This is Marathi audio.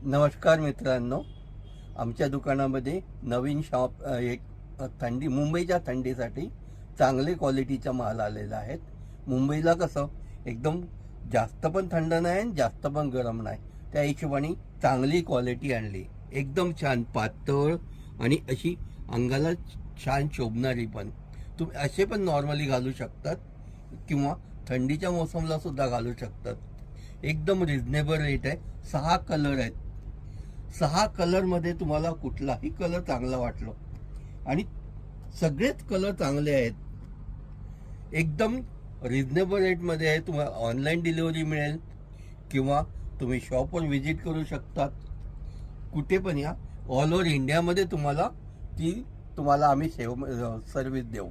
नमस्कार मित्रांनो, आमच्या दुकानामध्ये नवीन शॉप एक थंडी मुंबईच्या थंडीसाठी चांगले क्वालिटीचा माल आलेला आहे. मुंबईला कसं एकदम जास्त पण थंड नाही आणि जास्त पण गरम नाही, त्या हिशोबाने चांगली क्वालिटी आणली. एकदम छान पातळ आणि अशी अंगाला छान शोभणारी पण. तुम्ही असे पण नॉर्मली घालू शकतात किंवा थंडीच्या मोसमला सुद्धा घालू शकतात. एकदम रिझनेबल रेट आहे. 6 कलर आहेत. 6 कलरमध्ये तुम्हाला कुठलाही कलर चांगला वाटलो आणि सगळेच कलर चांगले आहेत. एकदम रिझनेबल रेटमध्ये आहे. तुम्हाला ऑनलाईन डिलिव्हरी मिळेल किंवा तुम्ही शॉपवर व्हिजिट करू शकतात. कुठे पण या, ऑल ओव्हर इंडियामध्ये तुम्हाला आम्ही सर्व्हिस देऊ.